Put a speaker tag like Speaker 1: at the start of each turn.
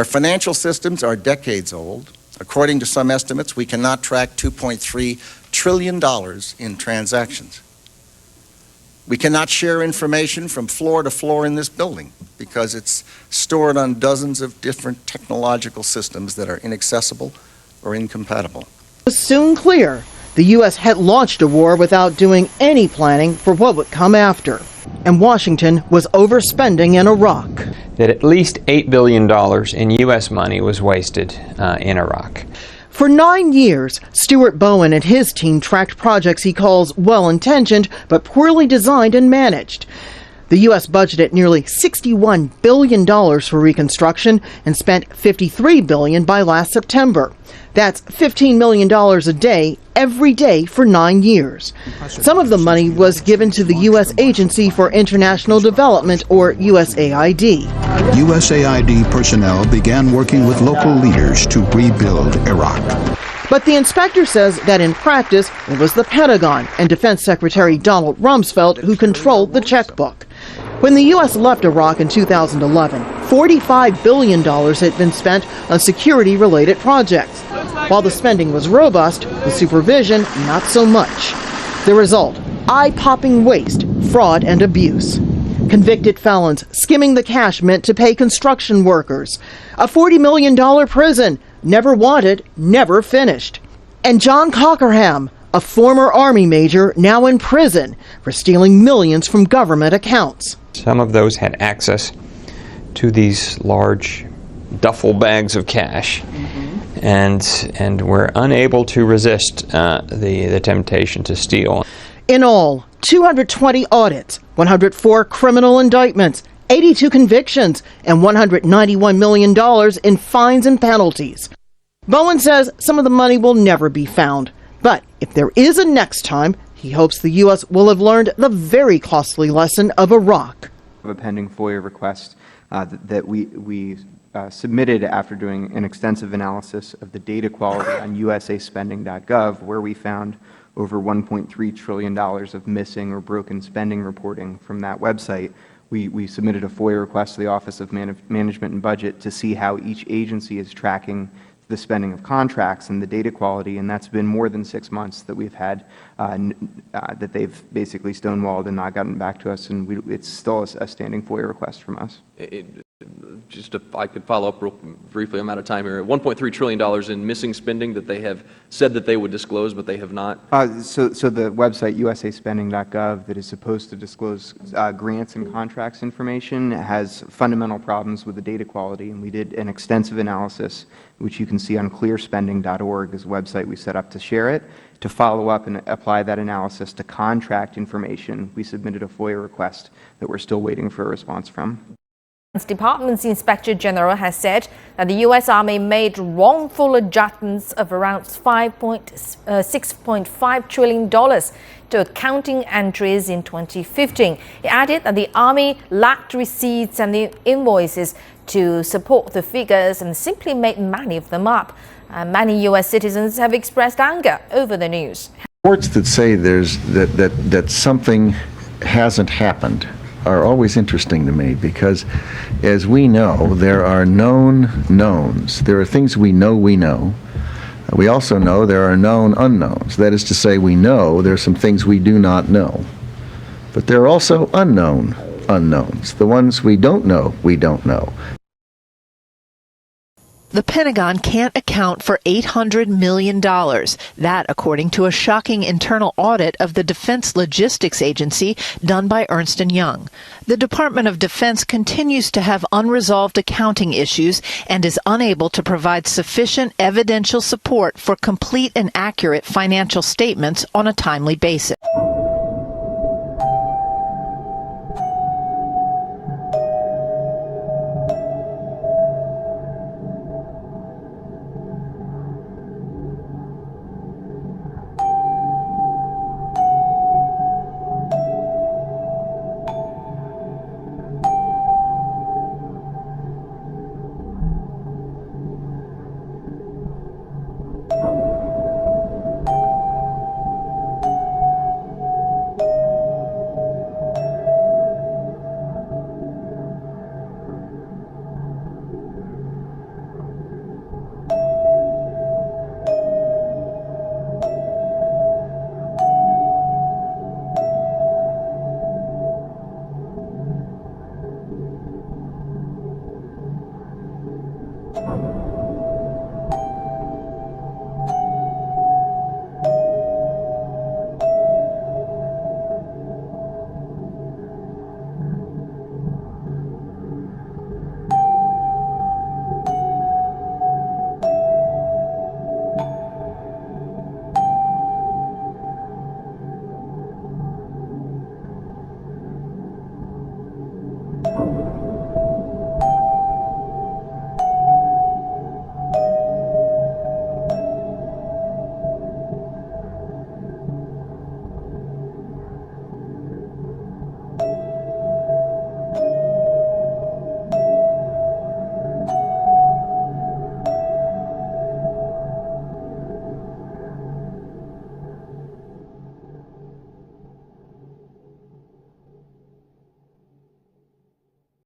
Speaker 1: Our financial systems are decades old. According to some estimates, we cannot track $2.3 trillion in transactions. We cannot share information from floor to floor in this building because it's stored on dozens of different technological systems that are inaccessible or incompatible.
Speaker 2: It was soon clear the U.S. had launched a war without doing any planning for what would come after. And Washington was overspending in Iraq.
Speaker 3: That at least $8 billion in U.S. money was wasted in Iraq.
Speaker 2: For 9 years, Stuart Bowen and his team tracked projects he calls well-intentioned but poorly designed and managed. The U.S. budgeted nearly $61 billion for reconstruction and spent $53 billion by last September. That's $15 million a day, every day for 9 years. Some of the money was given to the U.S. Agency for International Development, or USAID.
Speaker 4: USAID personnel began working with local leaders to rebuild Iraq.
Speaker 2: But the inspector says that in practice, it was the Pentagon and Defense Secretary Donald Rumsfeld who controlled the checkbook. When the U.S. left Iraq in 2011, $45 billion had been spent on security-related projects. While the spending was robust, the supervision not so much. The result, eye-popping waste, fraud, and abuse. Convicted felons skimming the cash meant to pay construction workers. A $40 million prison, never wanted, never finished. And John Cockerham, a former Army major now in prison for stealing millions from government accounts.
Speaker 3: Some of those had access to these large duffel bags of cash, and were unable to resist the temptation to steal.
Speaker 2: In all, 220 audits, 104 criminal indictments, 82 convictions, and $191 million in fines and penalties. Bowen says some of the money will never be found. But if there is a next time, he hopes the U.S. will have learned the very costly lesson of Iraq.
Speaker 5: A pending FOIA request that we submitted after doing an extensive analysis of the data quality on usaspending.gov, where we found over $1.3 trillion of missing or broken spending reporting from that website. We submitted a FOIA request to the Office of Management and Budget to see how each agency is tracking the spending of contracts and the data quality, and that's been more than 6 months that we've had that they've basically stonewalled and not gotten back to us, and it's still a standing FOIA request from us.
Speaker 6: Just if I could follow up real briefly, I'm out of time here. $1.3 trillion in missing spending that they have said that they would disclose, but they have not.
Speaker 5: So the website usaspending.gov that is supposed to disclose grants and contracts information has fundamental problems with the data quality, and we did an extensive analysis, which you can see on clearspending.org is a website we set up to share it. To follow up and apply that analysis to contract information, we submitted a FOIA request that we're still waiting for a response from.
Speaker 7: Department's Inspector General has said that the U.S. Army made wrongful adjustments of around $6.5 trillion to accounting entries in 2015. He added that the Army lacked receipts and the invoices to support the figures and simply made many of them up. Many U.S. citizens have expressed anger over the news.
Speaker 1: Reports that say that something hasn't happened are always interesting to me because, as we know, there are known knowns. There are things we know we know. We also know there are known unknowns. That is to say, we know there are some things we do not know. But there are also unknown unknowns. The ones we don't know, we don't know.
Speaker 8: The Pentagon can't account for $800 million. That, according to a shocking internal audit of the Defense Logistics Agency done by Ernst & Young. The Department of Defense continues to have unresolved accounting issues and is unable to provide sufficient evidential support for complete and accurate financial statements on a timely basis.
Speaker 7: News.